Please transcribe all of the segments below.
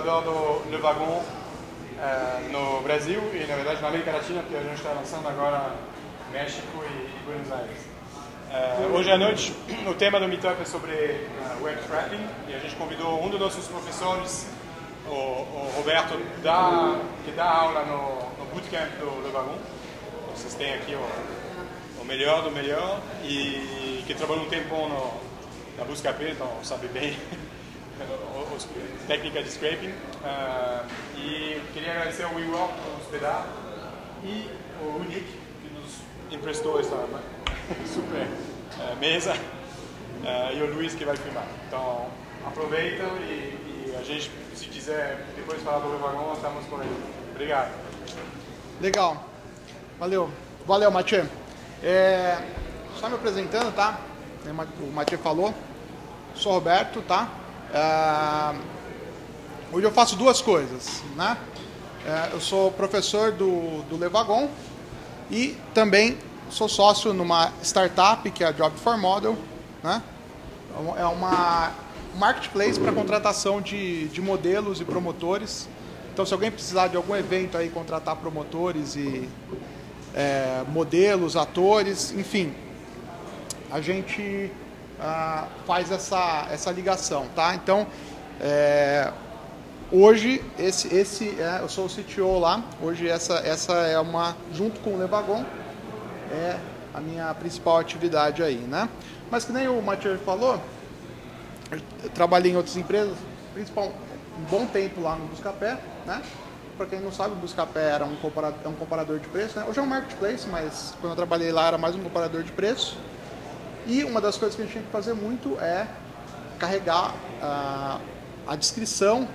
fundador do Le Wagon no Brasil e, na verdade, na América Latina, porque a gente está lançando agora México e Buenos Aires. Hoje à noite, o tema do Meetup é sobre web scrapping e a gente convidou um dos nossos professores, o Roberto, que dá aula no bootcamp do Le Wagon. Vocês têm aqui o melhor do melhor e que trabalhou um tempão na Buscapé, então sabe bem as técnicas de scraping. E queria agradecer ao WeWork por nos hospedar e o Unique, que nos emprestou essa super mesa, e o Luiz, que vai filmar. Então aproveitam e a gente, se quiser depois falar do Le Wagon, estamos por aí. Obrigado. Legal. Valeu. Valeu, Mathieu. Só me apresentando, tá? O Mathieu falou. Sou Roberto, tá? Hoje eu faço duas coisas, né? Eu sou professor do Le Wagon e também sou sócio numa startup que é a Job for Model, né? É uma marketplace para contratação de modelos e promotores. Então, se alguém precisar de algum evento aí, contratar promotores e modelos, atores, enfim, a gente faz essa ligação, tá? Então, hoje, eu sou o CTO lá. Hoje essa é junto com o Le Wagon, é a minha principal atividade aí, né? Mas que nem o Mathieu falou, eu trabalhei em outras empresas, um bom tempo lá no Buscapé, né? Para quem não sabe, o Buscapé era um comparador de preço, né? Hoje é um marketplace, mas quando eu trabalhei lá era mais um comparador de preço. E uma das coisas que a gente tinha que fazer muito é carregar a descrição.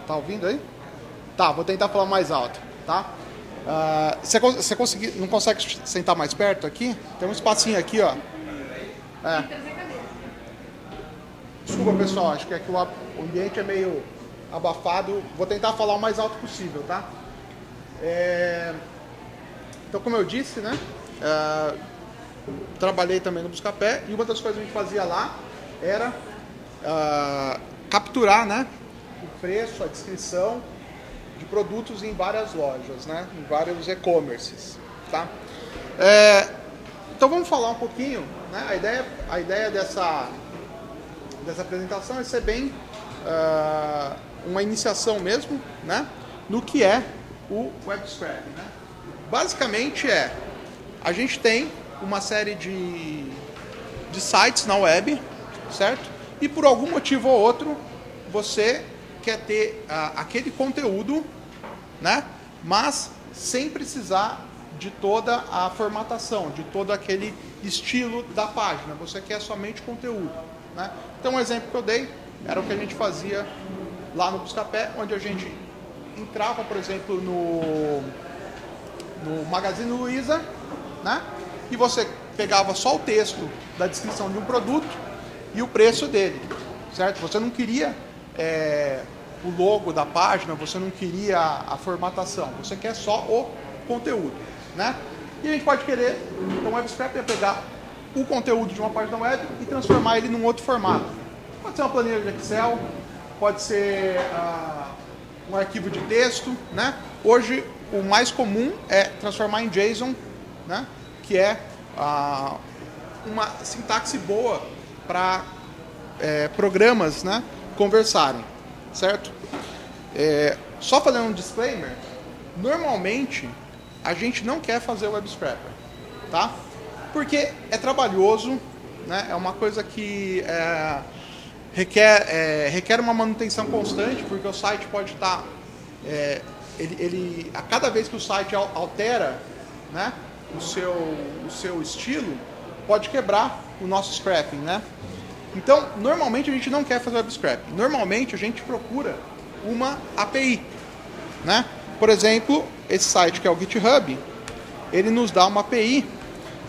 Tá ouvindo aí? Tá, vou tentar falar mais alto, tá? Você não consegue sentar mais perto aqui? Tem um espacinho aqui, ó. Desculpa, pessoal, acho que aqui o ambiente é meio abafado. Vou tentar falar o mais alto possível, tá? Então, como eu disse, né? Trabalhei também no Buscapé e uma das coisas que a gente fazia lá era capturar, né, o preço, a descrição de produtos em várias lojas, né, em vários e-commerces, tá? Então vamos falar um pouquinho, né? A ideia dessa apresentação é ser bem uma iniciação mesmo, né, no que é o web scraping, né? Basicamente a gente tem uma série de sites na web, certo? E por algum motivo ou outro você quer ter aquele conteúdo, né? Mas sem precisar de toda a formatação, de todo aquele estilo da página. Você quer somente conteúdo, né? Então um exemplo que eu dei era o que a gente fazia lá no Buscapé, onde a gente entrava, por exemplo, no Magazine Luiza, né? E você pegava só o texto da descrição de um produto e o preço dele, certo? Você não queria o logo da página, você não queria a formatação, você quer só o conteúdo, né? E a gente pode querer, então o web scraping é pegar o conteúdo de uma página web e transformar ele num outro formato. Pode ser uma planilha de Excel, pode ser um arquivo de texto, né? Hoje o mais comum é transformar em JSON, né? Que é uma sintaxe boa para programas, né, conversarem, certo? Só fazendo um disclaimer, normalmente a gente não quer fazer web scrapper, tá? Porque é trabalhoso, né? É uma coisa que requer uma manutenção constante, porque o site pode estar a cada vez que o site altera, né, o seu estilo, pode quebrar o nosso scrapping, né? Então, normalmente a gente não quer fazer web scrapping. Normalmente a gente procura uma API, né? Por exemplo, esse site que é o GitHub, ele nos dá uma API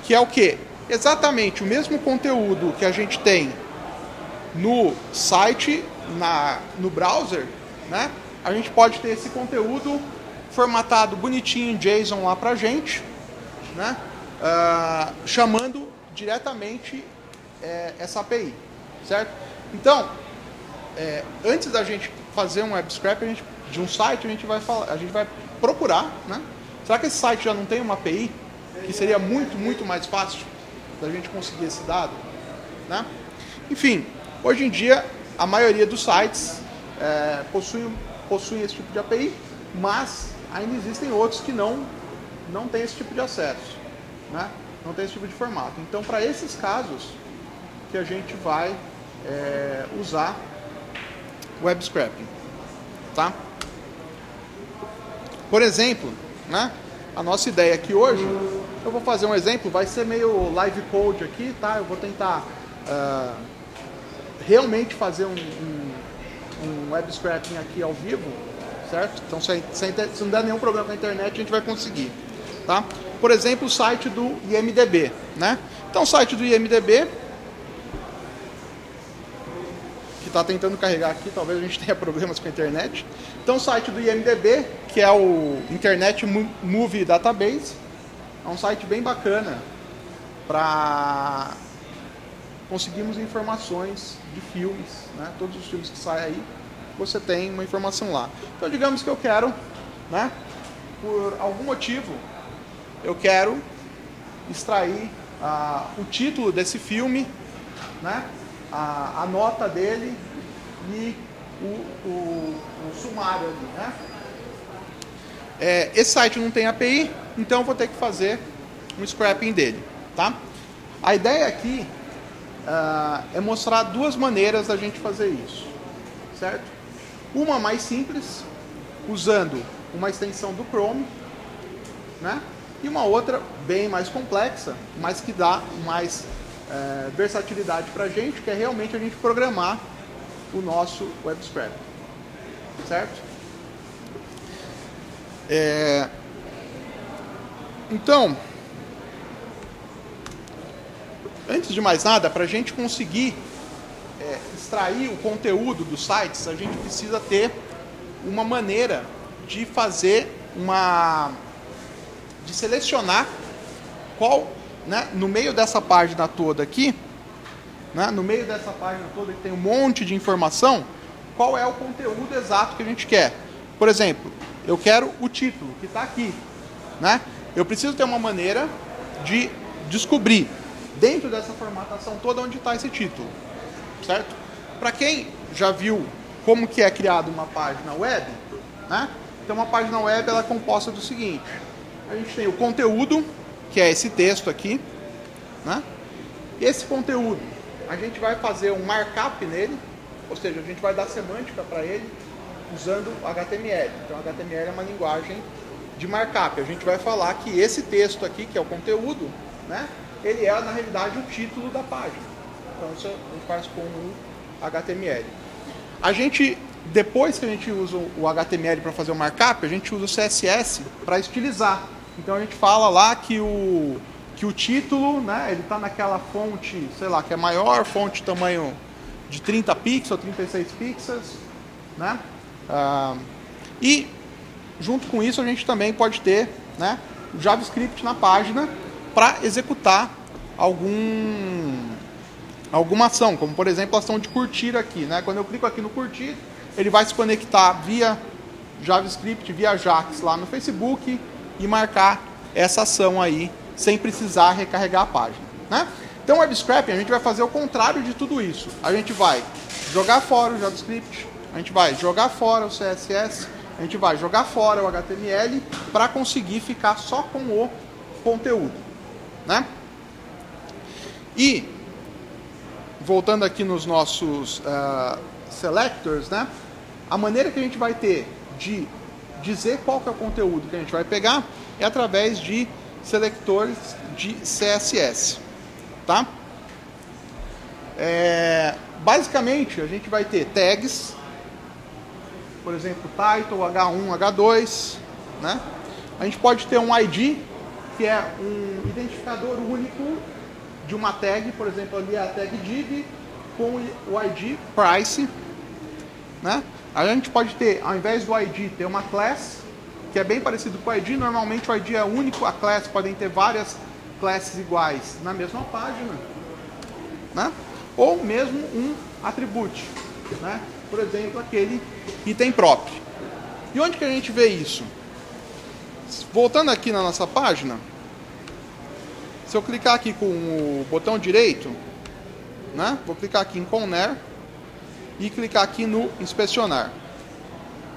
que é o quê? Exatamente o mesmo conteúdo que a gente tem no site, no browser, né? A gente pode ter esse conteúdo formatado bonitinho em JSON lá pra gente, né? Chamando diretamente essa API, certo? Então, antes da gente fazer um web scrap de um site, a gente vai procurar, né? Será que esse site já não tem uma API que seria muito mais fácil da gente conseguir esse dado, né? Enfim, hoje em dia a maioria dos sites possuem esse tipo de API, mas ainda existem outros que não têm esse tipo de acesso, né? Não tem esse tipo de formato. Então, para esses casos que a gente vai usar web scraping, tá? Por exemplo, né? A nossa ideia aqui hoje, eu vou fazer um exemplo, vai ser meio live code aqui, tá? Eu vou tentar realmente fazer um web scraping aqui ao vivo, certo? Então, se não der nenhum problema com a internet, a gente vai conseguir, tá? Por exemplo, o site do IMDb, né? Então, o site do IMDb, que está tentando carregar aqui, talvez a gente tenha problemas com a internet. Então, o site do IMDb, que é o Internet Movie Database, é um site bem bacana para conseguirmos informações de filmes, né? Todos os filmes que saem aí, você tem uma informação lá. Então, digamos que eu quero, né? Por algum motivo, eu quero extrair o título desse filme, né? A nota dele e o sumário ali, né? Esse site não tem API, então eu vou ter que fazer um scrapping dele, tá? A ideia aqui é mostrar duas maneiras da gente fazer isso, certo? Uma mais simples, usando uma extensão do Chrome, né? E uma outra bem mais complexa, mas que dá mais versatilidade para a gente, que é realmente a gente programar o nosso web scrap, certo? Então, antes de mais nada, para a gente conseguir extrair o conteúdo dos sites, a gente precisa ter uma maneira de fazer de selecionar qual, né, no meio dessa página toda aqui, né, no meio dessa página toda que tem um monte de informação, qual é o conteúdo exato que a gente quer. Por exemplo, eu quero o título que está aqui, né? Eu preciso ter uma maneira de descobrir dentro dessa formatação toda onde está esse título, certo? Para quem já viu como que é criada uma página web, né? Então, uma página web ela é composta do seguinte: a gente tem o conteúdo, que é esse texto aqui, né? E esse conteúdo, a gente vai fazer um markup nele, ou seja, a gente vai dar semântica para ele usando o HTML. Então, o HTML é uma linguagem de markup. A gente vai falar que esse texto aqui, que é o conteúdo, né? Ele é, na realidade, o título da página. Então, isso a gente faz com o HTML. Depois que a gente usa o HTML para fazer o markup, a gente usa o CSS para estilizar. Então, a gente fala lá que o título, né, ele está naquela fonte, sei lá, que é maior, fonte tamanho de 30 pixels, 36 pixels, né? E, junto com isso, a gente também pode ter, né, o JavaScript na página para executar alguma ação, como, por exemplo, a ação de curtir aqui, né? Quando eu clico aqui no curtir, ele vai se conectar via JavaScript, via Ajax lá no Facebook e marcar essa ação aí, sem precisar recarregar a página, né? Então, o web scraping, a gente vai fazer o contrário de tudo isso. A gente vai jogar fora o JavaScript, a gente vai jogar fora o CSS, a gente vai jogar fora o HTML para conseguir ficar só com o conteúdo, né? E, voltando aqui nos nossos selectors, né? A maneira que a gente vai ter de dizer qual que é o conteúdo que a gente vai pegar é através de selectores de CSS, tá? Basicamente, a gente vai ter tags, por exemplo, title, H1, H2, né? A gente pode ter um ID, que é um identificador único de uma tag, por exemplo, ali é a tag div com o ID price, né? A gente pode ter, ao invés do ID, ter uma class, que é bem parecido com o ID. Normalmente o ID é único, a class podem ter várias classes iguais na mesma página, né? Ou mesmo um attribute, né? Por exemplo, aquele item próprio. E onde que a gente vê isso? Voltando aqui na nossa página, se eu clicar aqui com o botão direito, né? Vou clicar aqui em Conner e clicar aqui no inspecionar,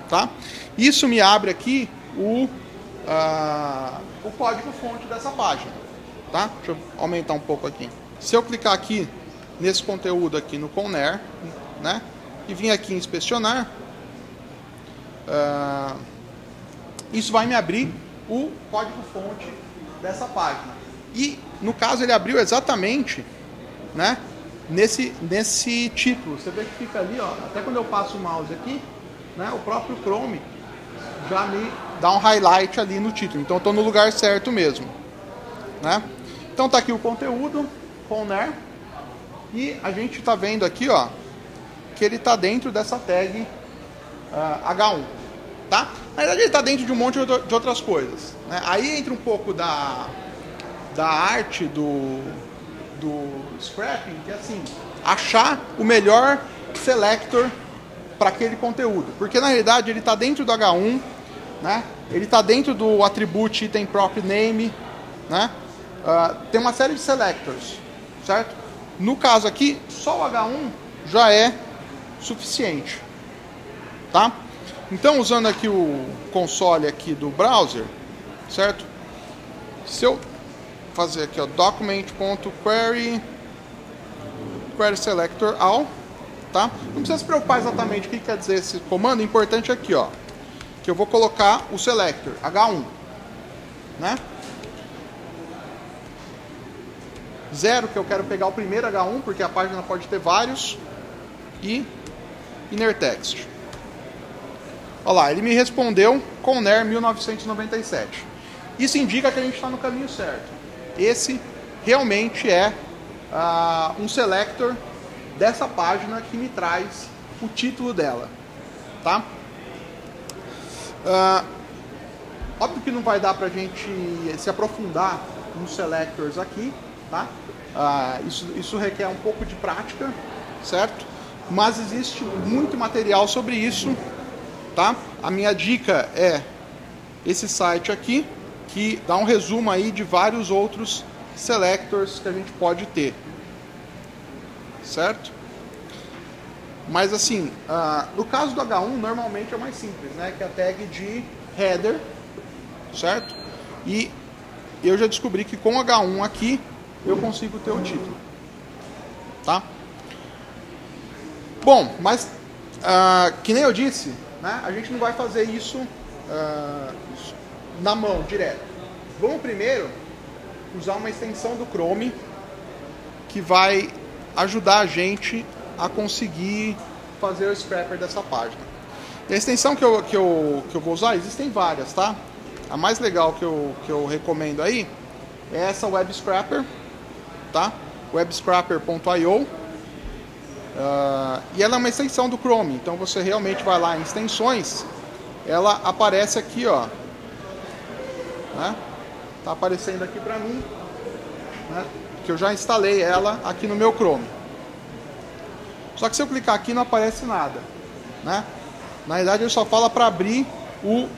tá? Isso me abre aqui o código-fonte dessa página, tá? Deixa eu aumentar um pouco aqui. Se eu clicar aqui nesse conteúdo aqui no Conner, né? E vir aqui em inspecionar, isso vai me abrir o código-fonte dessa página. E no caso ele abriu exatamente, né? Nesse título. Você vê que fica ali, ó, até quando eu passo o mouse aqui, né? O próprio Chrome já me dá um highlight ali no título. Então eu estou no lugar certo mesmo, né? Então tá aqui o conteúdo, Conner, e a gente está vendo aqui, ó, que ele está dentro dessa tag H1, tá? Na verdade ele está dentro de um monte de outras coisas, né? Aí entra um pouco da arte do scrapping, que é assim, achar o melhor selector para aquele conteúdo, porque na realidade ele está dentro do H1, né? Ele está dentro do attribute item property name, né? Tem uma série de selectors, certo? No caso aqui, só o H1 já é suficiente, tá? Então, usando aqui o console aqui do browser, certo? Se eu fazer aqui, ó, document.query selector all, tá? Não precisa se preocupar exatamente o que quer dizer esse comando. O importante é aqui, ó, que eu vou colocar o selector H1, né? 0, que eu quero pegar o primeiro H1, porque a página pode ter vários, e inner text. Olha lá, ele me respondeu Conner 1997. Isso indica que a gente está no caminho certo. Esse realmente é um selector dessa página que me traz o título dela, tá? Óbvio que não vai dar para a gente se aprofundar nos selectors aqui, tá? Isso requer um pouco de prática, certo? Mas existe muito material sobre isso, tá? A minha dica é esse site aqui, que dá um resumo aí de vários outros selectors que a gente pode ter, certo? Mas assim, no caso do H1 normalmente é mais simples, né? Que é a tag de header, certo? E eu já descobri que com o H1 aqui eu consigo ter o título, tá? Bom, mas que nem eu disse, né? A gente não vai fazer isso na mão, direto. Vamos primeiro usar uma extensão do Chrome que vai ajudar a gente a conseguir fazer o scrapper dessa página. E a extensão que eu vou usar, existem várias, tá? A mais legal que eu recomendo aí é essa Web Scrapper, tá? webscrapper.io, e ela é uma extensão do Chrome, então você realmente vai lá em extensões, ela aparece aqui, ó, né? Tá aparecendo aqui pra mim, né? Que eu já instalei ela aqui no meu Chrome. Só que se eu clicar aqui não aparece nada, né? Na verdade ele só fala para abrir o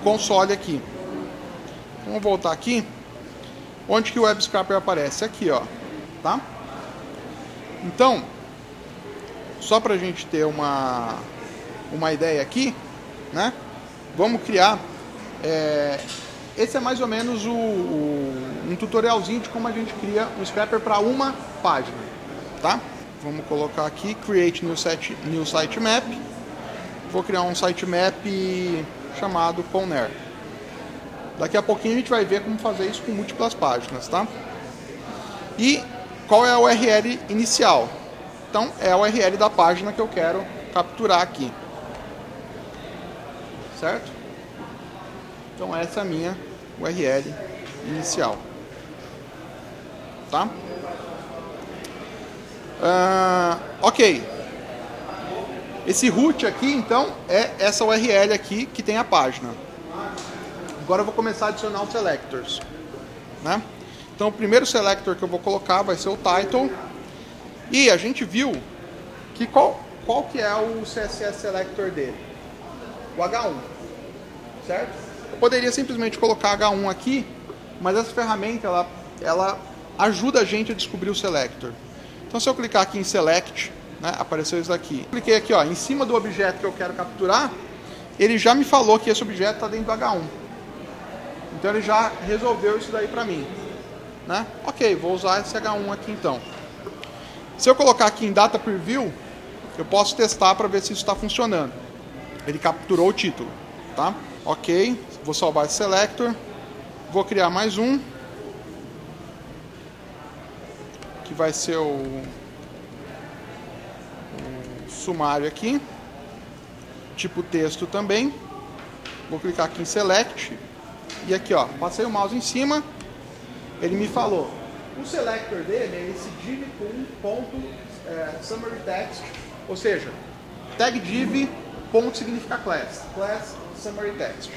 console aqui. Então, vamos voltar aqui. Onde que o Web Scrapper aparece? Aqui, ó, tá? Então, só para a gente ter uma ideia aqui, né? Vamos criar. Esse é mais ou menos um tutorialzinho de como a gente cria um scrapper para uma página, tá? Vamos colocar aqui Create New Sitemap. Vou criar um sitemap chamado Conner. Daqui a pouquinho a gente vai ver como fazer isso com múltiplas páginas, tá? E qual é a URL inicial? Então é a URL da página que eu quero capturar aqui, certo? Então essa é a minha URL inicial, tá? Ok. Esse root aqui, então, é essa URL aqui que tem a página. Agora eu vou começar a adicionar os selectors, né? Então o primeiro selector que eu vou colocar vai ser o title. E a gente viu que qual que é o CSS Selector dele? O H1, certo? Eu poderia simplesmente colocar H1 aqui, mas essa ferramenta ela ajuda a gente a descobrir o selector. Então se eu clicar aqui em Select, né, apareceu isso daqui. Cliquei aqui, ó, em cima do objeto que eu quero capturar, ele já me falou que esse objeto está dentro do H1. Então ele já resolveu isso daí para mim. Né? Ok, vou usar esse H1 aqui então. Se eu colocar aqui em Data Preview, eu posso testar para ver se isso está funcionando. Ele capturou o título. Tá? Ok, vou salvar esse selector. Vou criar mais um. Que vai ser o sumário aqui. Tipo texto também. Vou clicar aqui em Select. E aqui, ó, passei o mouse em cima. Ele me falou. O selector dele é esse div com ponto summary text. Ou seja, tag div ponto significa class. Class summary text.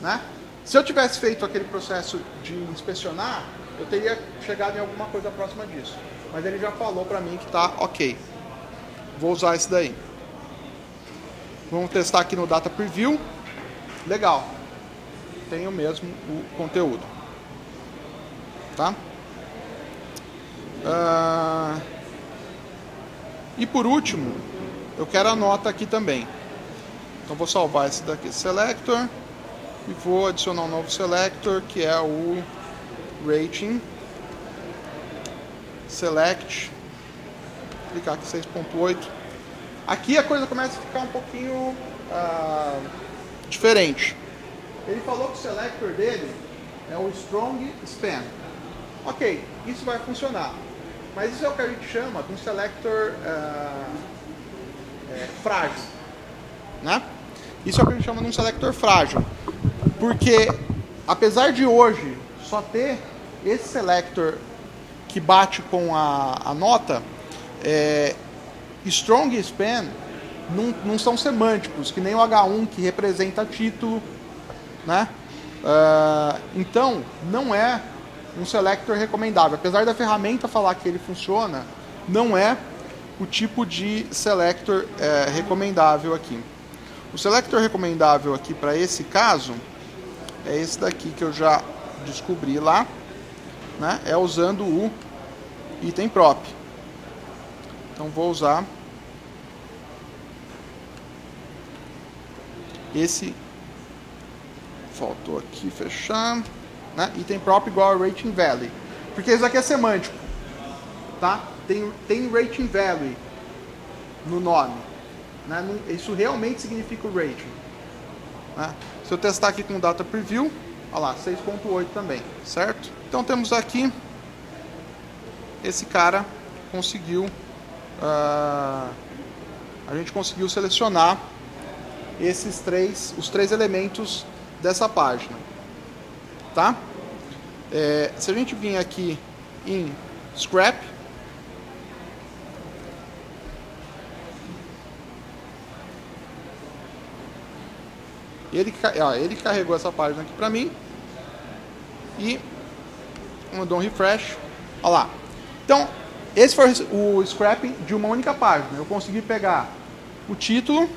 Né? Se eu tivesse feito aquele processo de inspecionar, eu teria chegado em alguma coisa próxima disso. Mas ele já falou para mim que está ok. Vou usar esse daí. Vamos testar aqui no Data Preview. Legal. Tem o mesmo o conteúdo. Tá? E por último, eu quero a nota aqui também. Então vou salvar esse daqui, Selector. E vou adicionar um novo Selector, que é o Rating. Select. Clicar aqui 6.8. Aqui a coisa começa a ficar um pouquinho diferente. Ele falou que o selector dele é o Strong Span. Ok, isso vai funcionar. Mas isso é o que a gente chama de um selector frágil. Né? Isso é o que a gente chama de um selector frágil. Porque, apesar de hoje só ter esse selector que bate com a nota, Strong e Span não são semânticos, que nem o H1 que representa título, né? Então, não é um selector recomendável. Apesar da ferramenta falar que ele funciona, não é o tipo de selector recomendável aqui. O selector recomendável aqui para esse caso é esse daqui que eu já descobri lá, né? É usando o item prop. Então vou usar esse, faltou aqui fechar, né? Item prop igual a rating value, porque isso aqui é semântico, tá? Tem rating value no nome, né? Isso realmente significa o rating, né? Se eu testar aqui com o Data Preview, olha lá, 6.8 também, certo? Então temos aqui, esse cara conseguiu, a gente conseguiu selecionar os três elementos dessa página, tá? Se a gente vir aqui em Scrap, ele carregou essa página aqui para mim e mandou um refresh. Olha lá. Então, esse foi o scrapping de uma única página. Eu consegui pegar o título,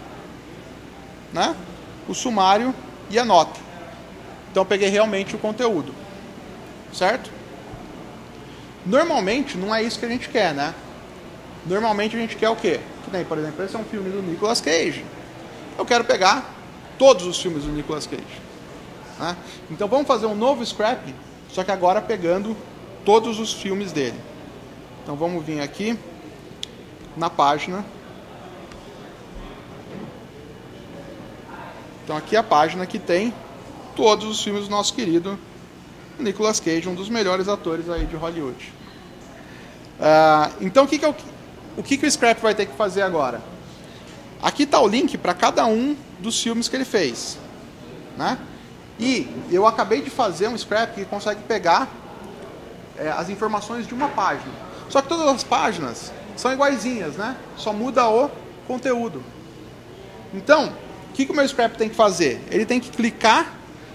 né, o sumário e a nota. Então, eu peguei realmente o conteúdo. Certo? Normalmente, não é isso que a gente quer, né? Normalmente, a gente quer o quê? Que nem, por exemplo, esse é um filme do Nicolas Cage. Eu quero pegar todos os filmes do Nicolas Cage. Né? Então, vamos fazer um novo scrapping, só que agora pegando todos os filmes dele. Então vamos vir aqui na página. Então aqui é a página que tem todos os filmes do nosso querido Nicolas Cage, um dos melhores atores aí de Hollywood. Então o que o Scrap vai ter que fazer agora? Aqui está o link para cada um dos filmes que ele fez, né? E eu acabei de fazer um Scrap que consegue pegar as informações de uma página. Só que todas as páginas são iguaizinhas, né? Só muda o conteúdo. Então, o que o meu Scrap tem que fazer? Ele tem que clicar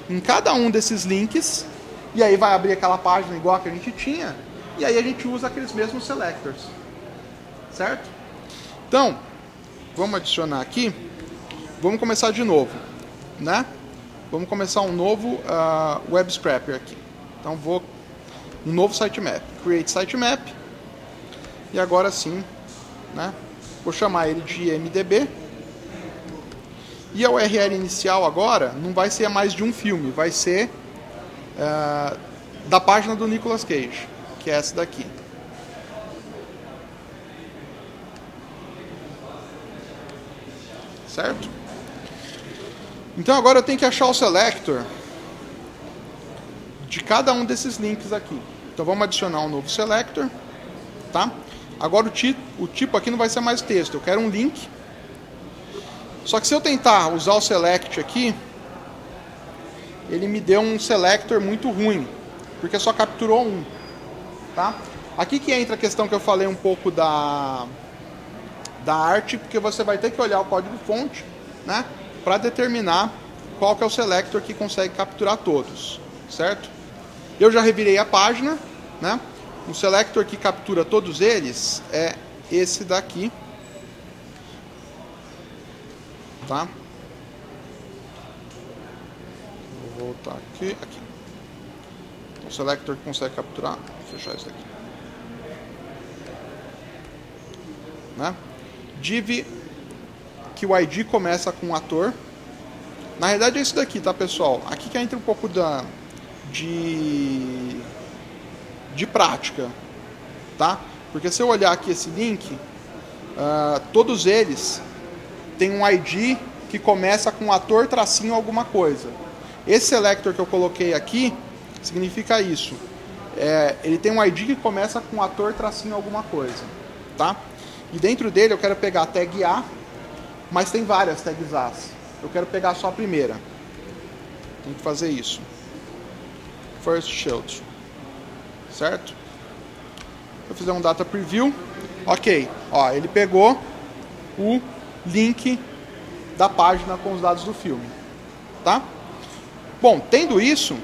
em cada um desses links, e aí vai abrir aquela página igual a que a gente tinha, e aí a gente usa aqueles mesmos selectors. certo? Então, vamos adicionar aqui, vamos começar de novo, né? Vamos começar um novo web scraper aqui. Então vou um novo sitemap, create sitemap, e agora sim, né? Vou chamar ele de MDB. E a URL inicial agora não vai ser mais de um filme, vai ser da página do Nicolas Cage, que é essa daqui. Certo? Então agora eu tenho que achar o selector de cada um desses links aqui. Então vamos adicionar um novo selector, tá? Agora o tipo aqui não vai ser mais texto, eu quero um link. Só que se eu tentar usar o select aqui, ele me deu um selector muito ruim, porque só capturou um, tá? Aqui que entra a questão que eu falei um pouco da arte, porque você vai ter que olhar o código-fonte, né, para determinar qual que é o selector que consegue capturar todos, certo? Eu já revirei a página, né? O selector que captura todos eles é esse daqui, tá? Vou voltar aqui. O selector que consegue capturar, vou fechar isso daqui, né? Div que o ID começa com ator. Na realidade é isso daqui, tá, pessoal? Aqui que entra um pouco de prática, tá? Porque se eu olhar aqui esse link, todos eles têm um ID que começa com ator tracinho alguma coisa. Esse selector que eu coloquei aqui significa isso. Ele tem um ID que começa com ator tracinho alguma coisa, tá? E dentro dele eu quero pegar a tag A, mas tem várias tags A. Eu quero pegar só a primeira. Tem que fazer isso. First Shield. Certo? Vou fazer um data preview. Ok. Ó, ele pegou o link da página com os dados do filme. Tá? Bom, tendo isso,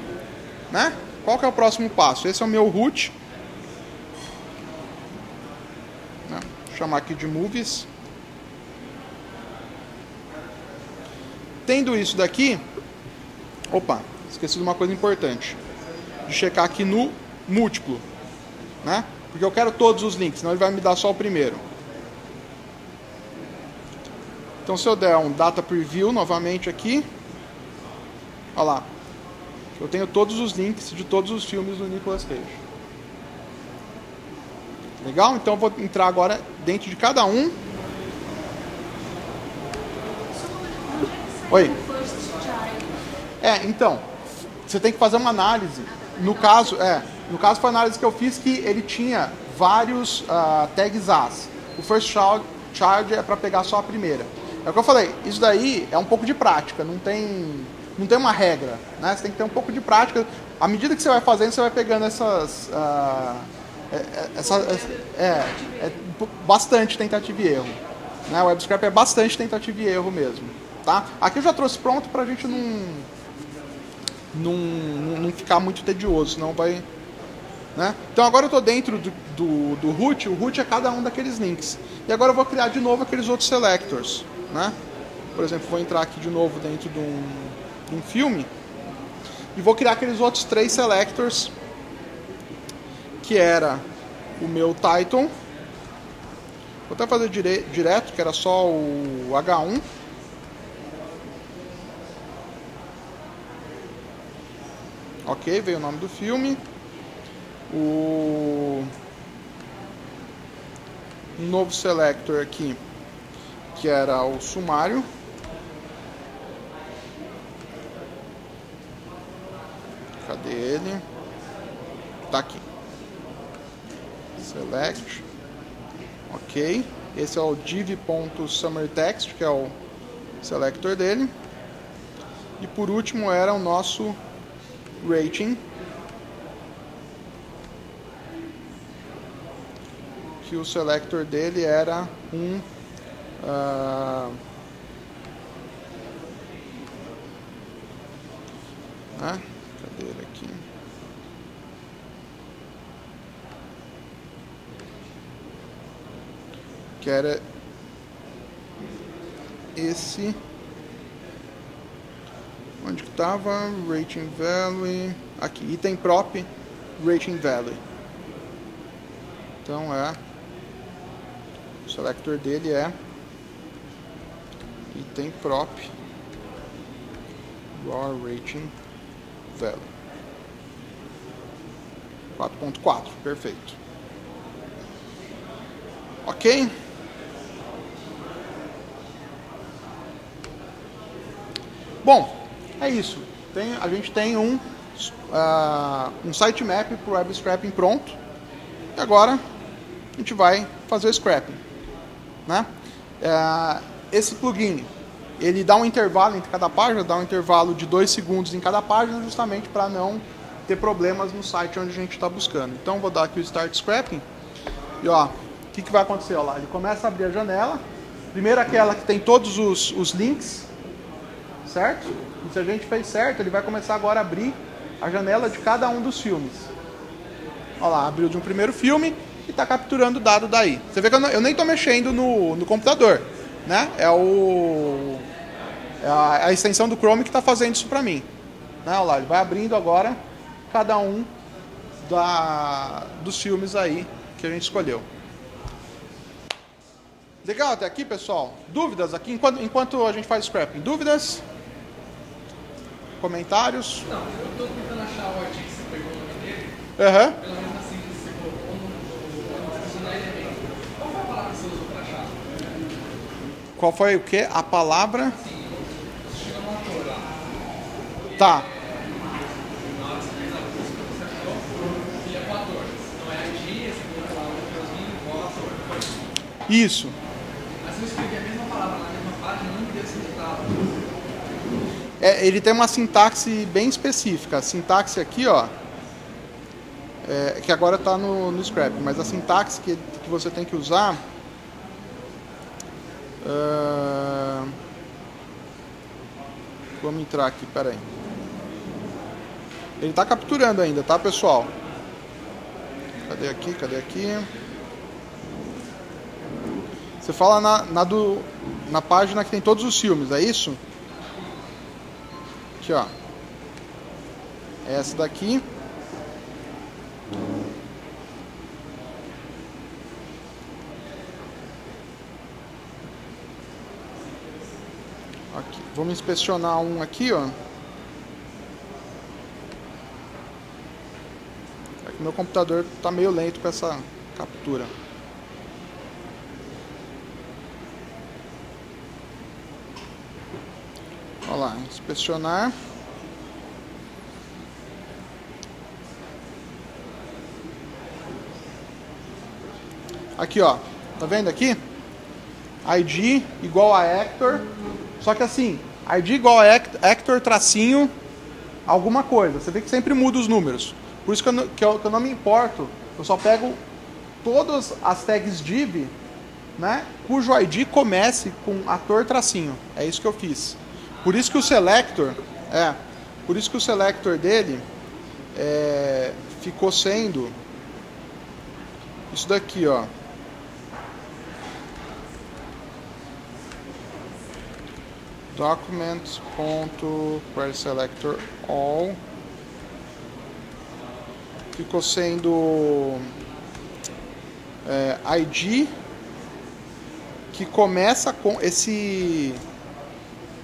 né? Qual que é o próximo passo? Esse é o meu root. Vou chamar aqui de movies. Tendo isso daqui, opa, esqueci de uma coisa importante, de checar aqui no múltiplo, né? Porque eu quero todos os links, senão ele vai me dar só o primeiro. Então se eu der um data preview novamente aqui, olha lá, eu tenho todos os links de todos os filmes do Nicolas Cage. Legal? Então eu vou entrar agora dentro de cada um. Oi. Então, você tem que fazer uma análise. No caso foi a análise que eu fiz, que ele tinha vários tags As. O first child é para pegar só a primeira. É o que eu falei, isso daí é um pouco de prática, não tem uma regra, né? Você tem que ter um pouco de prática. À medida que você vai fazendo, você vai pegando bastante tentativa e erro. Né? O WebScrap é bastante tentativa e erro mesmo. Tá? Aqui eu já trouxe pronto para a gente não ficar muito tedioso, senão vai... Né? Então agora eu estou dentro do root, o root é cada um daqueles links. E agora eu vou criar de novo aqueles outros selectors. Né? Por exemplo, vou entrar aqui de novo dentro de um filme e vou criar aqueles outros 3 selectors, que era o meu title. Vou até fazer direto, que era só o H1. Ok, veio o nome do filme. Um novo selector aqui, que era o sumário. Cadê ele? Tá aqui. Select. Ok. Esse é o div.summaryText, que é o selector dele. E por último era o nosso rating, que o selector dele era cadê ele aqui? que era esse. Onde que estava? Rating Value. Aqui, item prop, Rating Value. Então o selector dele é item prop raw rating value 4.4, perfeito. Ok. Bom, é isso. A gente tem um sitemap para o web scraping pronto. E agora a gente vai fazer o scraping, né? Esse plugin, ele dá um intervalo entre cada página, dá um intervalo de 2 segundos em cada página, justamente para não ter problemas no site onde a gente está buscando. Então vou dar aqui o Start Scraping. E ó, o que vai acontecer? Ó lá, ele começa a abrir a janela. Primeiro aquela que tem todos os links, certo? E se a gente fez certo, ele vai começar agora a abrir a janela de cada um dos filmes. Olha lá, abriu de um primeiro filme e está capturando o dado daí. Você vê que eu nem estou mexendo no computador, né? É a extensão do Chrome que está fazendo isso para mim. Né? Olha lá, ele vai abrindo agora cada um dos filmes aí que a gente escolheu. Legal até aqui, pessoal? Dúvidas aqui enquanto a gente faz o scrapping? Dúvidas? Comentários? Não, eu estou tentando achar o artigo que você pegou o nome dele. Aham. Pelo menos assim que você colocou no elemento. Qual foi a palavra que você usou para achar? Qual foi o quê? A palavra? Sim, você chegou no ator lá. Tá. Na hora que você fez a busca, você achou que é o ator. Então é ID, esse colocou lá o Deusminho, igual ator. Isso. Mas se eu escrever a mesma palavra na mesma página, não me deu esse resultado. Ele tem uma sintaxe bem específica. A sintaxe aqui, ó, que agora está no scrap, mas a sintaxe que você tem que usar vamos entrar aqui, peraí. Ele está capturando ainda, tá, pessoal? Cadê aqui? Cadê aqui? Você fala na página que tem todos os filmes, é isso? Aqui, ó. Essa daqui. Aqui. Vamos inspecionar um aqui, ó. É que meu computador tá meio lento com essa captura. Olha lá, inspecionar. Aqui, ó. Tá vendo aqui? ID igual a Hector. Só que assim, ID igual a Hector tracinho alguma coisa. Você vê que sempre muda os números. Por isso que eu não me importo. Eu só pego todas as tags div, né, cujo ID comece com ator tracinho. É isso que eu fiz. Por isso que o selector, dele ficou sendo isso daqui, ó. Document.querySelector all ficou sendo ID que começa com esse,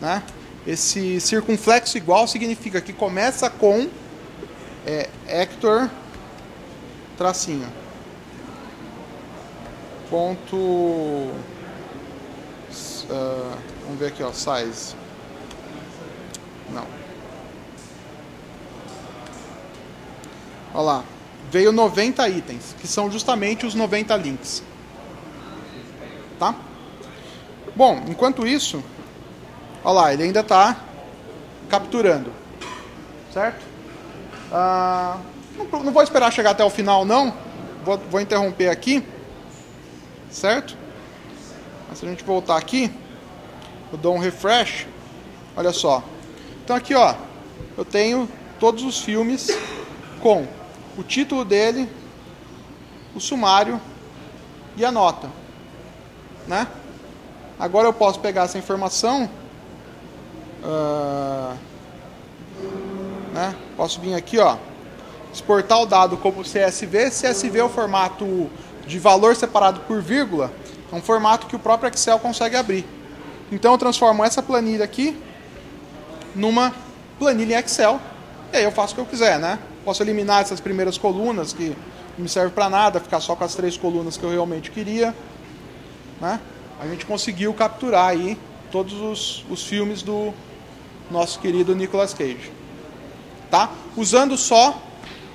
né? Esse circunflexo igual significa que começa com Hector tracinho. Ponto. Vamos ver aqui, ó, size. Não. Olha lá. Veio 90 itens, que são justamente os 90 links. Tá? Bom, enquanto isso, olha lá, ele ainda está capturando. Certo? Não vou esperar chegar até o final, não. Vou interromper aqui. Certo? Mas se a gente voltar aqui, eu dou um refresh. Olha só. Então aqui, ó, eu tenho todos os filmes com o título dele, o sumário e a nota. né? Agora eu posso pegar essa informação, né? Posso vir aqui, ó, exportar o dado como CSV. CSV é o formato de valor separado por vírgula, é um formato que o próprio Excel consegue abrir. Então eu transformo essa planilha aqui numa planilha em Excel, e aí eu faço o que eu quiser, né? Posso eliminar essas primeiras colunas que não me servem para nada, ficar só com as 3 colunas que eu realmente queria, né? A gente conseguiu capturar aí todos os filmes do nosso querido Nicolas Cage, tá? Usando só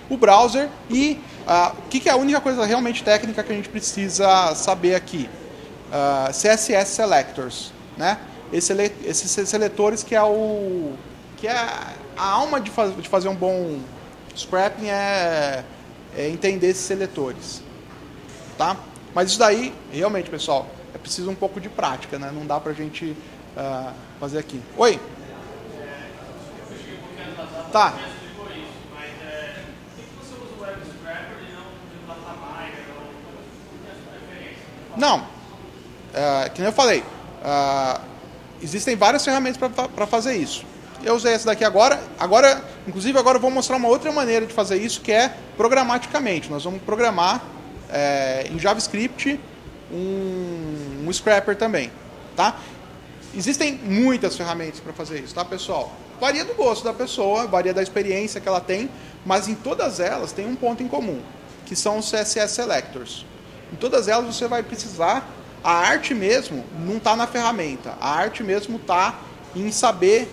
o browser. E o que é a única coisa realmente técnica que a gente precisa saber aqui? CSS Selectors, né? Esses seletores que é a alma de fazer um bom scrapping é entender esses seletores, tá? Mas isso daí, realmente, pessoal, é preciso um pouco de prática, né? Não dá pra gente fazer aqui. Oi? Tá. Não, que nem eu falei, existem várias ferramentas para fazer isso. Eu usei essa daqui agora, inclusive agora eu vou mostrar uma outra maneira de fazer isso, que é programaticamente. Nós vamos programar em JavaScript um scrapper também, tá? Existem muitas ferramentas para fazer isso, tá, pessoal? Varia do gosto da pessoa, varia da experiência que ela tem, mas em todas elas tem um ponto em comum, que são os CSS Selectors. Em todas elas você vai precisar, a arte mesmo não está na ferramenta, a arte mesmo está em saber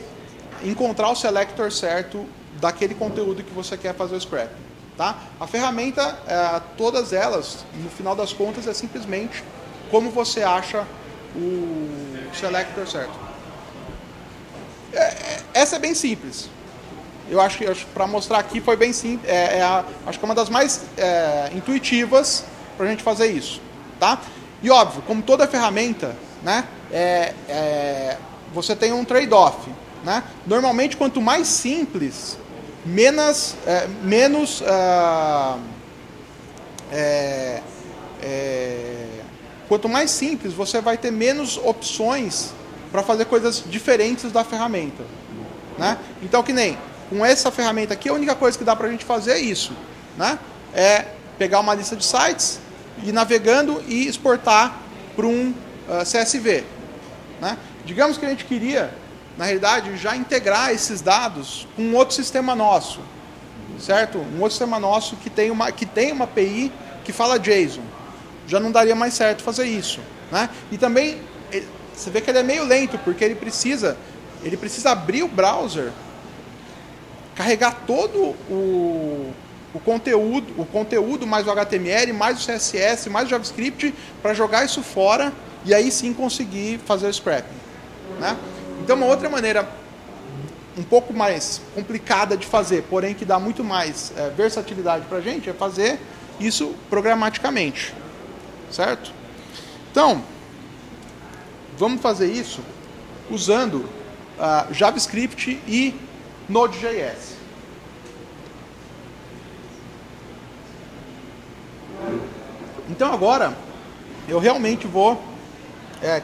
encontrar o selector certo daquele conteúdo que você quer fazer o scrap, tá? A ferramenta, todas elas, no final das contas, é simplesmente como você acha o selector certo. Essa é bem simples. Eu acho que para mostrar aqui foi bem simples, acho que é uma das mais intuitivas para a gente fazer isso, tá? E óbvio, como toda ferramenta, né, você tem um trade-off, né? Normalmente, quanto mais simples, quanto mais simples, você vai ter menos opções para fazer coisas diferentes da ferramenta, né? Então, que nem com essa ferramenta aqui, a única coisa que dá para a gente fazer é isso, né? É pegar uma lista de sites, ir navegando e exportar para um CSV, né? Digamos que a gente queria, na realidade, já integrar esses dados com um outro sistema nosso, certo? Um outro sistema nosso que tem uma API que fala JSON. Já não daria mais certo fazer isso, né? E também, você vê que ele é meio lento, porque ele precisa abrir o browser, carregar todo o conteúdo mais o HTML, mais o CSS, mais o JavaScript, para jogar isso fora e aí sim conseguir fazer o scrapping, né? Então, uma outra maneira um pouco mais complicada de fazer, porém que dá muito mais versatilidade para a gente, é fazer isso programaticamente, certo? Então, vamos fazer isso usando JavaScript e Node.js. Então agora eu realmente vou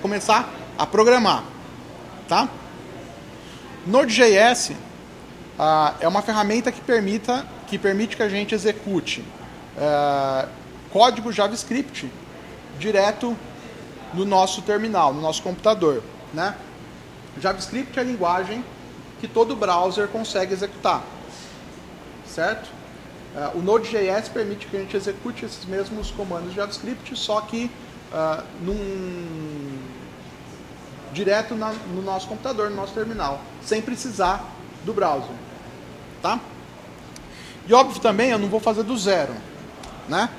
começar a programar, tá? Node.js é uma ferramenta que permite que a gente execute código JavaScript direto no nosso terminal, no nosso computador, né? JavaScript é a linguagem que todo browser consegue executar, certo? O Node.js permite que a gente execute esses mesmos comandos de JavaScript, só que direto no nosso computador, no nosso terminal, sem precisar do browser, tá? E óbvio também, eu não vou fazer do zero, né?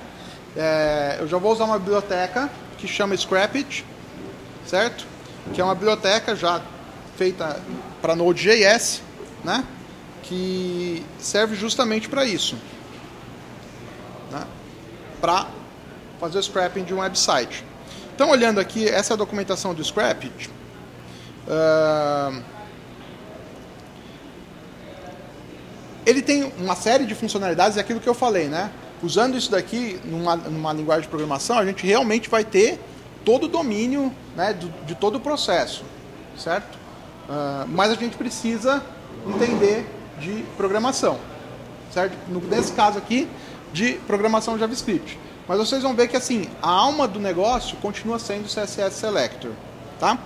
Eu já vou usar uma biblioteca que chama Scrapit, certo? Que é uma biblioteca já feita para Node.js, né? Que serve justamente para isso, né? Para fazer o scrapping de um website. Então, olhando aqui, essa é a documentação do Scrapit. Ele tem uma série de funcionalidades, é aquilo que eu falei, né? Usando isso daqui numa linguagem de programação, a gente realmente vai ter todo o domínio, né, de todo o processo, certo? Mas a gente precisa entender de programação, certo? Nesse caso aqui, de programação JavaScript. Mas vocês vão ver que assim, a alma do negócio continua sendo o CSS Selector, tá?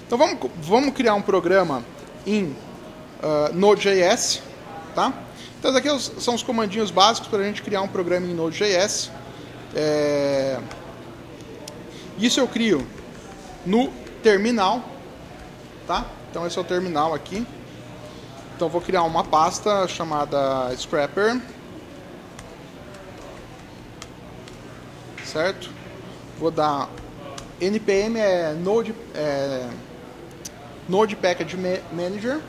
Então vamos criar um programa em Node.js, tá? Então esses aqui são os comandinhos básicos para a gente criar um programa em Node.js. Isso eu crio no terminal, tá? Então esse é o terminal aqui. Então vou criar uma pasta chamada Scrapper, certo? Vou dar npm Node Package Manager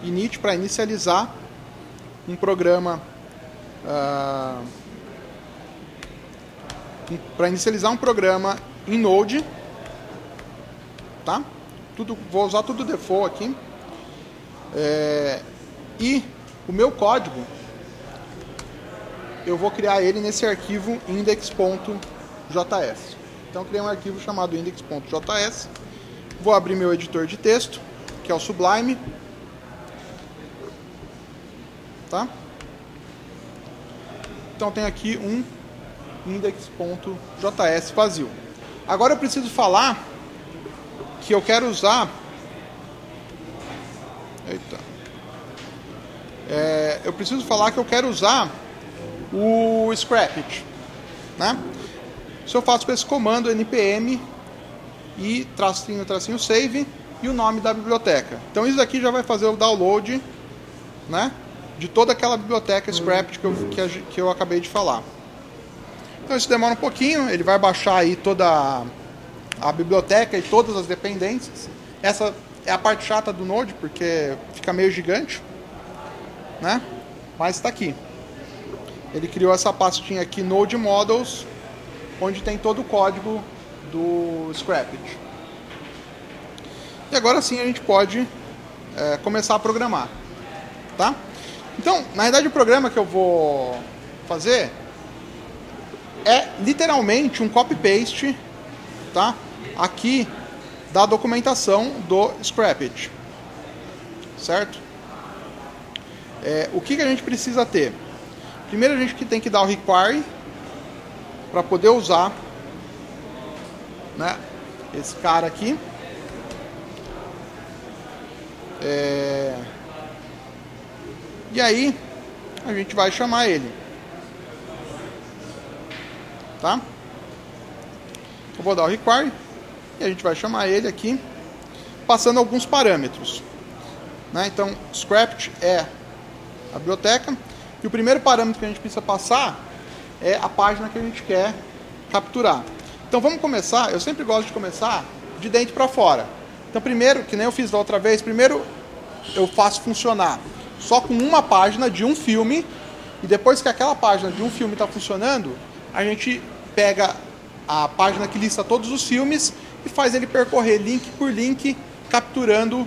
init para inicializar um programa em Node, tá? Vou usar tudo default aqui. E o meu código eu vou criar ele nesse arquivo index.js. Então eu criei um arquivo chamado index.js. Vou abrir meu editor de texto, que é o Sublime, tá? Então tem aqui um index.js vazio. Agora eu preciso falar que eu quero usar eu preciso falar que eu quero usar o Scrapit, né? Se eu faço com esse comando npm e tracinho save e o nome da biblioteca. Então isso aqui já vai fazer o download, né, de toda aquela biblioteca Scrapit que eu acabei de falar. Então isso demora um pouquinho, ele vai baixar aí toda a biblioteca e todas as dependências. Essa é a parte chata do Node, porque fica meio gigante, né? Mas está aqui. Ele criou essa pastinha aqui, Node Models, onde tem todo o código do Scrapit. E agora sim a gente pode começar a programar, tá? Então, na verdade, o programa que eu vou fazer é literalmente um copy-paste, tá? Aqui da documentação do Scrapit, certo? O que a gente precisa ter? Primeiro a gente tem que dar o require para poder usar, né, esse cara aqui. E aí a gente vai chamar ele, tá? Eu vou dar o require e a gente vai chamar ele aqui, passando alguns parâmetros, né? Então, Scrapit é a biblioteca e o primeiro parâmetro que a gente precisa passar é a página que a gente quer capturar. Então vamos começar, eu sempre gosto de começar de dentro para fora. Então primeiro, que nem eu fiz da outra vez, primeiro eu faço funcionar só com uma página de um filme, e depois que aquela página de um filme está funcionando, a gente pega a página que lista todos os filmes e faz ele percorrer link por link, capturando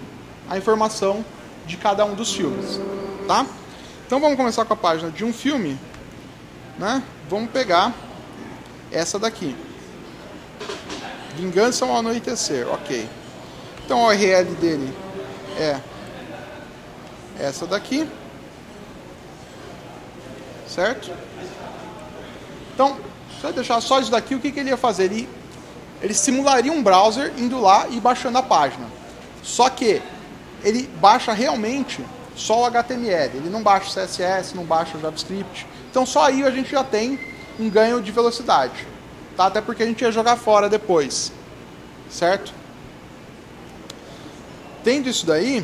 a informação de cada um dos filmes, tá? Então vamos começar com a página de um filme, né? Vamos pegar essa daqui, Vingança ao Anoitecer, ok. Então a URL dele é essa daqui, certo? Então, se eu deixar só isso daqui, o que ele ia fazer? Ele simularia um browser indo lá e baixando a página. Só que ele baixa realmente só o HTML, ele não baixa o CSS, não baixa o JavaScript. Então só aí a gente já tem um ganho de velocidade, tá? Até porque a gente ia jogar fora depois, certo? Tendo isso daí,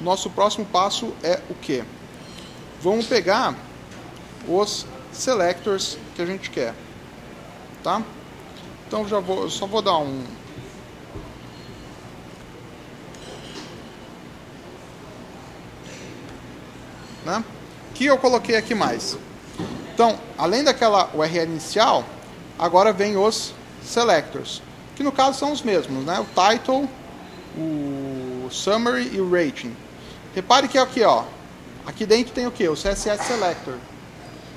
nosso próximo passo é o quê? Vamos pegar os selectors que a gente quer, tá? Então eu só vou dar um né? Que eu coloquei aqui mais. Então, além daquela URL inicial, agora vem os selectors, que no caso são os mesmos, né? O title, o summary e o rating. Repare que aqui, ó, aqui dentro tem o que? O CSS Selector,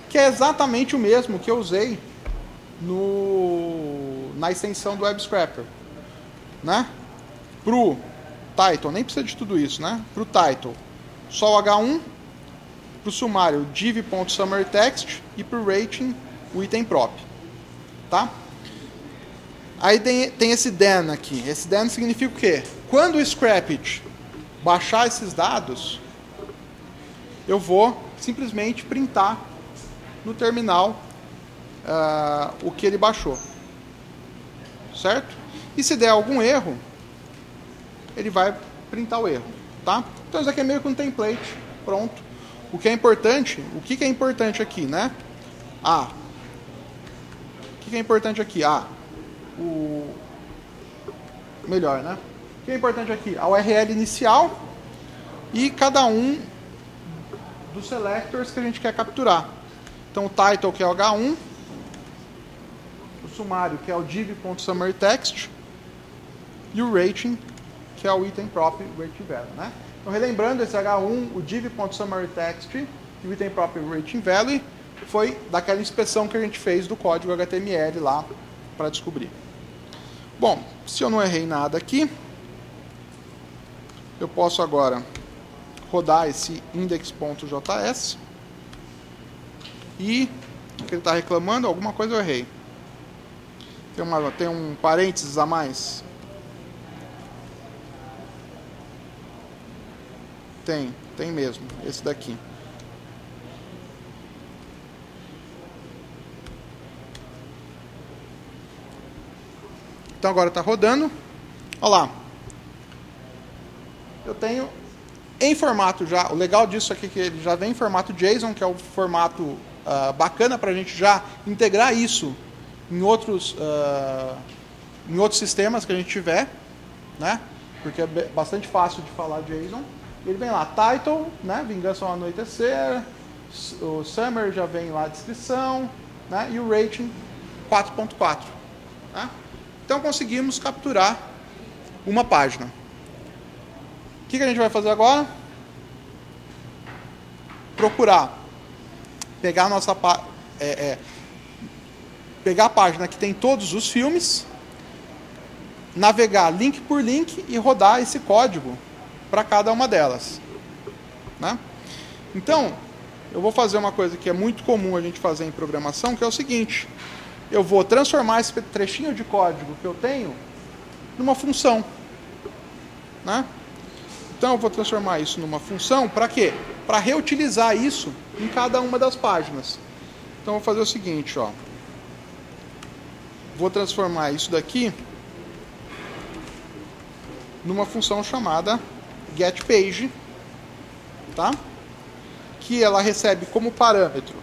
que é exatamente o mesmo que eu usei na extensão do Web Scraper, né? Pro title, nem precisa de tudo isso, né? Pro title, só o H1, pro sumário, div.summaryText e pro rating, o item prop, tá? Aí tem esse then aqui. Esse then significa o quê? Quando o Scrapit baixar esses dados, eu vou simplesmente printar no terminal o que ele baixou, certo? E se der algum erro, ele vai printar o erro, tá? Então isso aqui é meio que um template pronto. O que é importante aqui, né? O que é importante aqui? Melhor, né? O que é importante aqui? A URL inicial e cada um dos selectors que a gente quer capturar. Então o title, que é o H1, o sumário, que é o div.summaryText, e o rating, que é o item prop rating value, né? Então, relembrando, esse H1, o div.summaryText e o item prop rating value foi daquela inspeção que a gente fez do código HTML lá para descobrir. Bom, se eu não errei nada aqui, eu posso agora rodar esse index.js e o que ele está reclamando, alguma coisa eu errei. Tem um parênteses a mais? Tem mesmo, esse daqui. Então agora está rodando. Olha lá. Eu tenho em formato já. O legal disso aqui é que ele já vem em formato JSON, que é o formato bacana para a gente já integrar isso em outros sistemas que a gente tiver, né? Porque é bastante fácil de falar JSON. Ele vem lá, title, né? Vingança ao anoitecer. O summary já vem lá, descrição, né? E o rating 4.4. Né? Então conseguimos capturar uma página. O que a gente vai fazer agora? Procurar pegar pegar a página que tem todos os filmes, navegar link por link e rodar esse código para cada uma delas, né? Então, eu vou fazer uma coisa que é muito comum a gente fazer em programação, que é o seguinte: eu vou transformar esse trechinho de código que eu tenho numa função, né? Então eu vou transformar isso numa função para quê? Para reutilizar isso em cada uma das páginas. Então eu vou fazer o seguinte, ó. Vou transformar isso daqui numa função chamada getPage, tá? Que ela recebe como parâmetro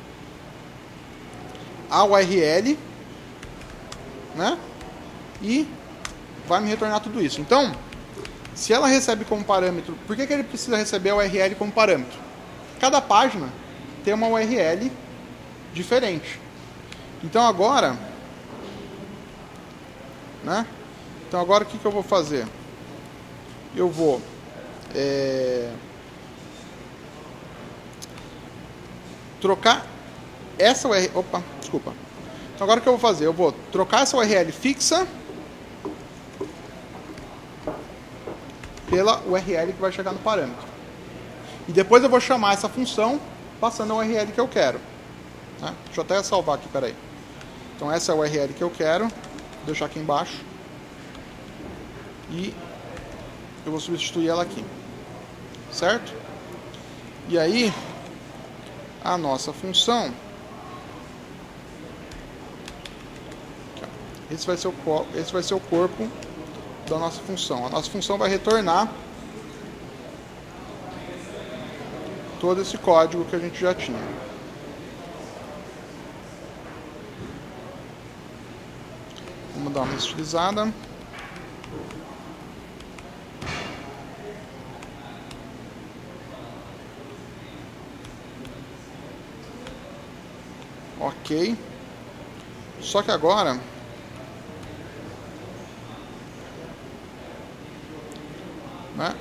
a URL, né? E vai me retornar tudo isso. Então, se ela recebe como parâmetro, por que ele precisa receber a URL como parâmetro? Cada página tem uma URL diferente. Então agora, né? Então agora o que eu vou fazer? Eu vou trocar essa URL. Opa, desculpa. Então agora o que eu vou fazer? Eu vou trocar essa URL fixa pela URL que vai chegar no parâmetro. E depois eu vou chamar essa função passando a URL que eu quero. Né? Deixa eu até salvar aqui, peraí. Então essa é a URL que eu quero. Vou deixar aqui embaixo. E eu vou substituir ela aqui. Certo? E aí, a nossa função... Esse vai ser o corpo da nossa função. A nossa função vai retornar todo esse código que a gente já tinha. Vamos dar uma estilizada. Ok. Só que agora né?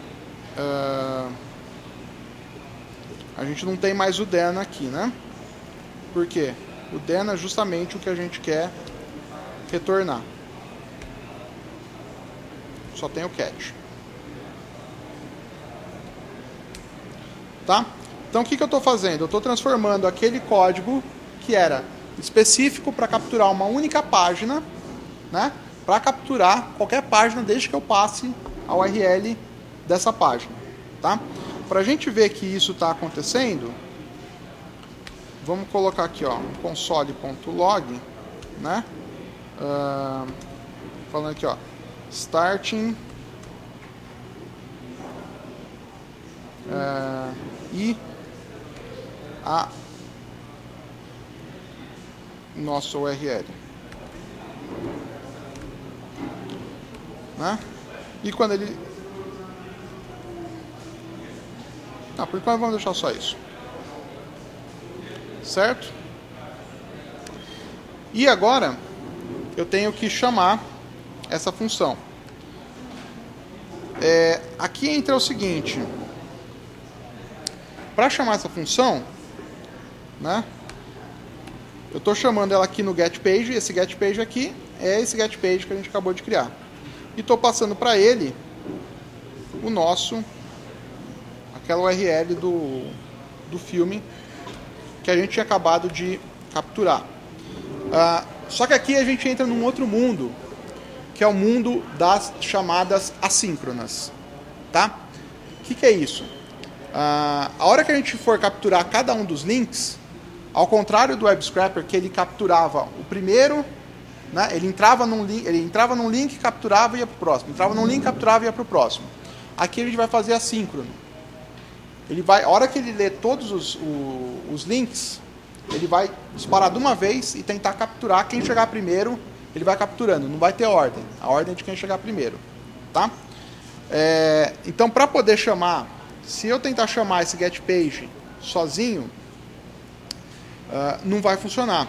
A gente não tem mais o then aqui, né? Por quê? O then é justamente o que a gente quer retornar. Só tem o catch. Tá? Então o que eu estou fazendo? Eu estou transformando aquele código que era específico para capturar uma única página, né, para capturar qualquer página desde que eu passe a URL dessa página. Tá? Para a gente ver que isso está acontecendo, vamos colocar aqui, ó, um console.log, né? Falando aqui, ó, starting e a nossa URL, né? E quando ele... por enquanto vamos deixar só isso, certo? E agora eu tenho que chamar essa função. Aqui entra o seguinte: para chamar essa função, né, eu estou chamando ela aqui no getPage. Esse getPage aqui é esse getPage que a gente acabou de criar. E estou passando para ele o nosso, aquela URL do filme que a gente tinha acabado de capturar. Só que aqui a gente entra num outro mundo, que é o mundo das chamadas assíncronas. Tá? O que é isso? A hora que a gente for capturar cada um dos links, ao contrário do WebScrapper, que ele capturava o primeiro, né, ele entrava num link, capturava e ia para o próximo. Entrava num link, capturava e ia para o próximo. Aqui a gente vai fazer assíncrono. A hora que ele lê todos os links, ele vai disparar de uma vez e tentar capturar quem chegar primeiro. Ele vai capturando, não vai ter ordem. A ordem é de quem chegar primeiro. Tá? Então, para poder chamar, se eu tentar chamar esse getPage sozinho, não vai funcionar.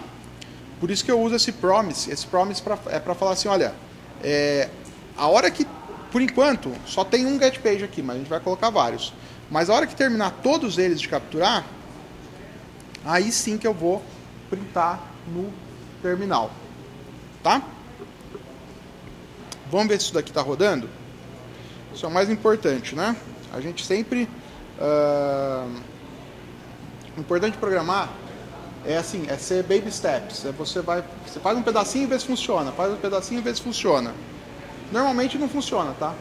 Por isso que eu uso esse promise. Esse promise é para falar assim, olha, a hora que, por enquanto, só tem um getPage aqui, mas a gente vai colocar vários. Mas a hora que terminar todos eles de capturar, aí sim que eu vou printar no terminal. Tá? Vamos ver se isso daqui está rodando? Isso é o mais importante, né? A gente sempre... O importante de programar é assim, é ser baby steps. Você faz um pedacinho e vê se funciona. Faz um pedacinho e vê se funciona. Normalmente não funciona, tá?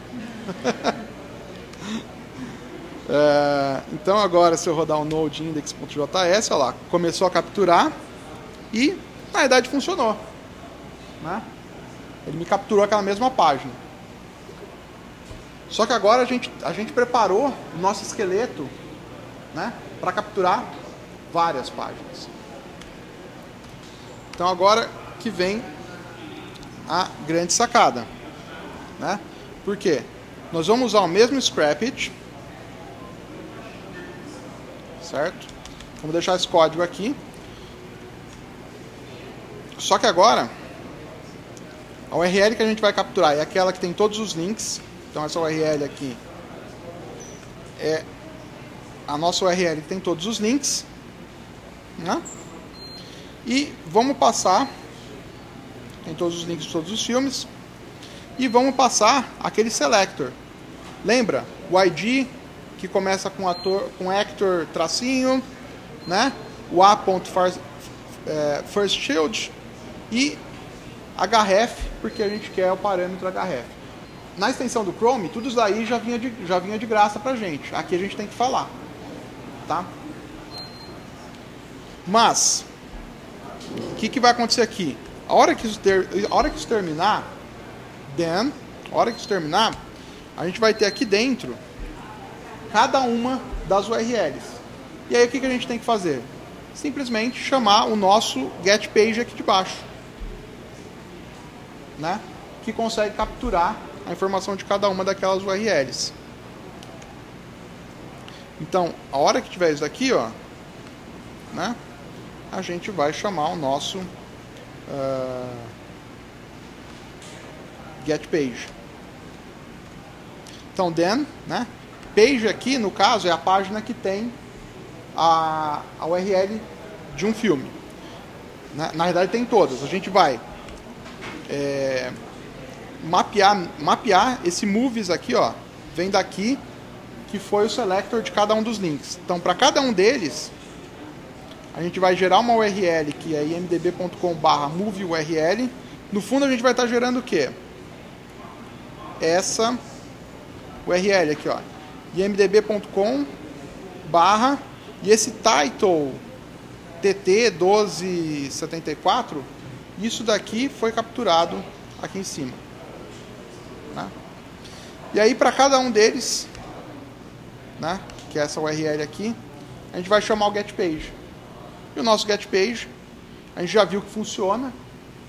Então agora, se eu rodar o node index.js, olha lá, começou a capturar e na verdade funcionou, né? Ele me capturou aquela mesma página. Só que agora a gente preparou o nosso esqueleto, né, para capturar várias páginas. Então agora que vem a grande sacada, né? Por quê? Nós vamos usar o mesmo scrapit, certo? Vamos deixar esse código aqui. Só que agora a URL que a gente vai capturar é aquela que tem todos os links. Então essa URL aqui é a nossa URL que tem todos os links, né? E vamos passar, tem todos os links de todos os filmes, e vamos passar aquele selector. Lembra? O ID que começa com actor tracinho, né? O a.first child e href, porque a gente quer o parâmetro href. Na extensão do Chrome, tudo isso daí já vinha de graça pra gente. Aqui a gente tem que falar, tá? Mas o que vai acontecer aqui? A hora que isso terminar, a gente vai ter aqui dentro cada uma das URLs. E aí o que a gente tem que fazer? Simplesmente chamar o nosso getPage aqui de baixo, né? Que consegue capturar a informação de cada uma daquelas URLs. Então, a hora que tiver isso aqui, ó, né, a gente vai chamar o nosso getPage. Então, then, né, page aqui, no caso, é a página que tem a URL de um filme. Na realidade, tem todas. A gente vai mapear esse movies aqui, ó, vem daqui, que foi o selector de cada um dos links. Então, para cada um deles, a gente vai gerar uma URL que é imdb.com/movieurl. No fundo, a gente vai estar gerando o quê? Essa URL aqui, ó, imdb.com/ e esse title TT1274, isso daqui foi capturado aqui em cima, né? E aí, para cada um deles, né, que é essa URL aqui, a gente vai chamar o getPage. E o nosso getPage, a gente já viu que funciona,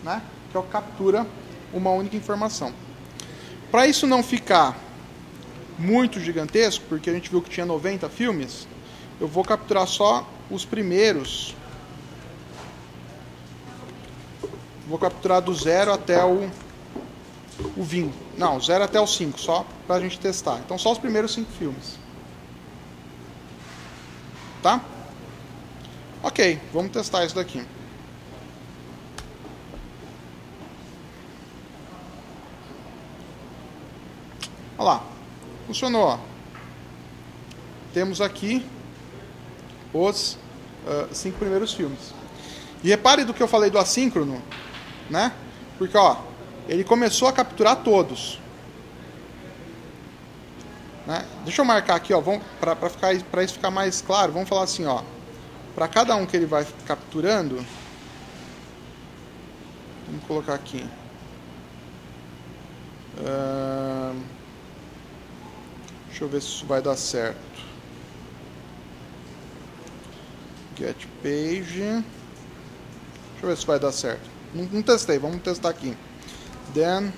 né, que é o que captura uma única informação. Para isso não ficar muito gigantesco, porque a gente viu que tinha 90 filmes, eu vou capturar só os primeiros. Vou capturar do 0 até o 20. Não, 0 até o 5, só para a gente testar. Então, só os primeiros 5 filmes. Tá? Ok, vamos testar isso daqui. Olha lá, funcionou. Temos aqui os 5 primeiros filmes. E repare do que eu falei do assíncrono, né? Porque, ó, ele começou a capturar todos. Né? Deixa eu marcar aqui, ó, para isso ficar mais claro, vamos falar assim, ó, para cada um que ele vai capturando, vamos colocar aqui. Deixa eu ver se isso vai dar certo. GetPage. Deixa eu ver se vai dar certo. Não testei, vamos testar aqui. Then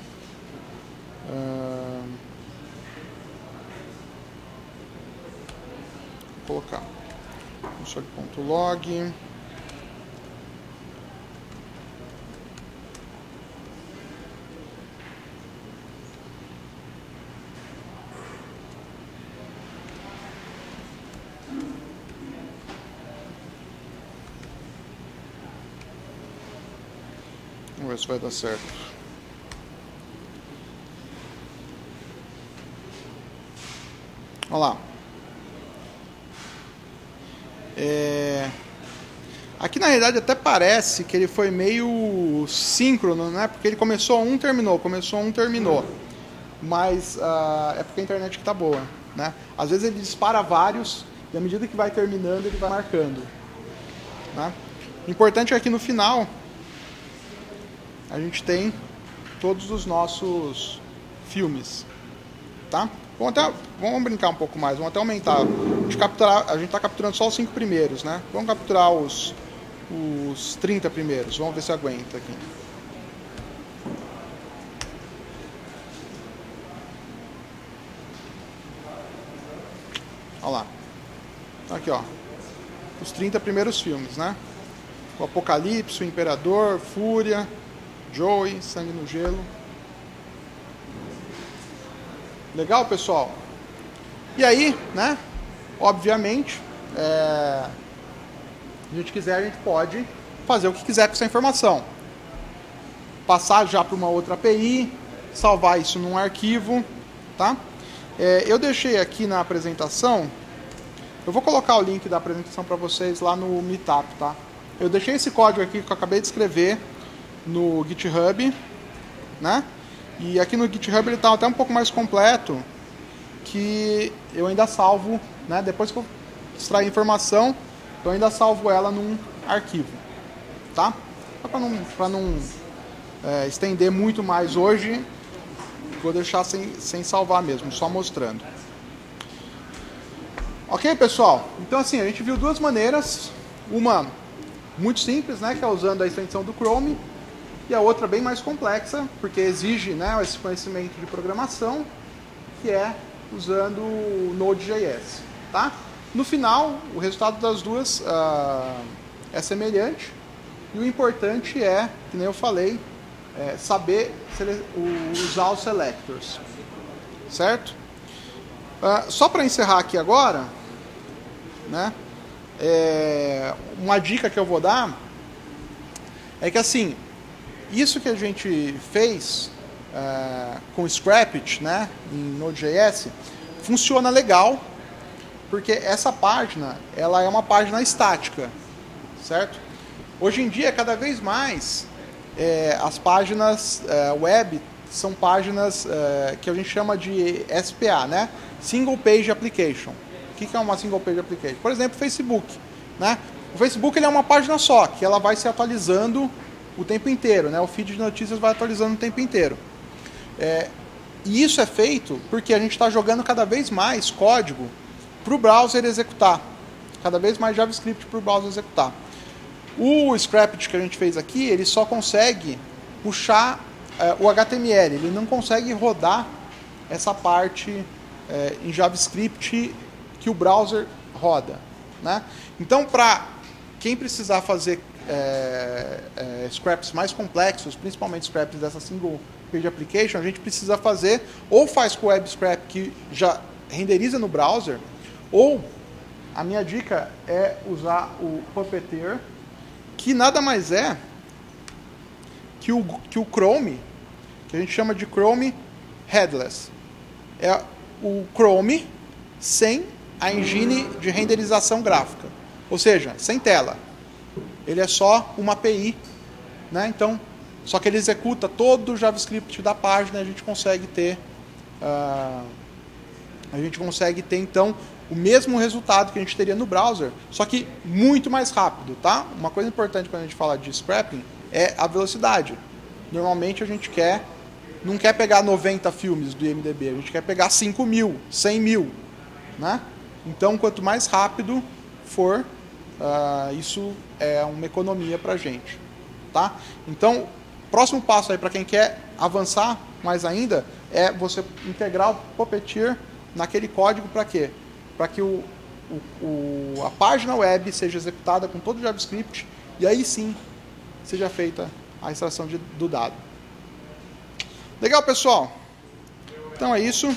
vou colocar console.log. Vamos ver se vai dar certo. Olha lá. Aqui na realidade até parece que ele foi meio síncrono, né? Porque ele começou um, terminou, começou um, terminou. Mas é porque a internet que tá boa, né? Às vezes ele dispara vários e à medida que vai terminando ele vai marcando, né? O importante é que no final a gente tem todos os nossos filmes, tá? Vamos brincar um pouco mais, vamos até aumentar. A gente está capturando só os 5 primeiros, né? Vamos capturar os 30 primeiros, vamos ver se aguenta aqui. Olha lá. Então aqui, ó, os 30 primeiros filmes, né? O Apocalipse, o Imperador, Fúria, Joey, Sangue no Gelo. Legal, pessoal? E aí, né? Obviamente, se a gente quiser, a gente pode fazer o que quiser com essa informação. Passar já para uma outra API, salvar isso num arquivo, tá? Eu deixei aqui na apresentação, eu vou colocar o link da apresentação para vocês lá no Meetup, tá? Eu deixei esse código aqui que eu acabei de escrever no GitHub, né? E aqui no GitHub ele está até um pouco mais completo, que eu ainda salvo, né? Depois que eu extrair a informação, eu ainda salvo ela num arquivo, tá? Para não estender muito mais hoje, vou deixar sem salvar mesmo, só mostrando. Ok, pessoal? Então assim, a gente viu duas maneiras, uma muito simples, né? Que é usando a extensão do Chrome, e a outra bem mais complexa, porque exige, né, esse conhecimento de programação, que é usando o Node.js, tá? No final, o resultado das duas é semelhante, e o importante é, que nem eu falei, saber usar os selectors, certo? Só para encerrar aqui agora, né, uma dica que eu vou dar é que assim, isso que a gente fez com o Scrapit, né, em Node.js, funciona legal, porque essa página ela é uma página estática, certo? Hoje em dia, cada vez mais, as páginas web são páginas que a gente chama de SPA, né? Single Page Application. O que é uma Single Page Application? Por exemplo, o Facebook, né? O Facebook ele é uma página só, que ela vai se atualizando o tempo inteiro, né? O feed de notícias vai atualizando o tempo inteiro. E isso é feito porque a gente está jogando cada vez mais código para o browser executar. Cada vez mais JavaScript para o browser executar. O Scrapit que a gente fez aqui, ele só consegue puxar o HTML. Ele não consegue rodar essa parte em JavaScript que o browser roda, né? Então, para quem precisar fazer scraps mais complexos, principalmente scraps dessa Single Page Application, a gente precisa fazer, ou faz com o WebScrap que já renderiza no browser, ou a minha dica é usar o Puppeteer, que nada mais é que o Chrome, que a gente chama de Chrome Headless. É o Chrome sem a engine de renderização gráfica, ou seja, sem tela. Ele é só uma API, né? Então, só que ele executa todo o JavaScript da página e a gente consegue ter então o mesmo resultado que a gente teria no browser, só que muito mais rápido, tá? Uma coisa importante quando a gente fala de scrapping é a velocidade. Normalmente a gente não quer pegar 90 filmes do IMDb, a gente quer pegar 5.000, 100.000, né? Então, quanto mais rápido for, isso é uma economia para a gente, tá? Então, próximo passo aí para quem quer avançar mais ainda é você integrar o Puppeteer naquele código para quê? Para que a página web seja executada com todo o JavaScript e aí sim seja feita a extração do dado. Legal, pessoal? Então é isso.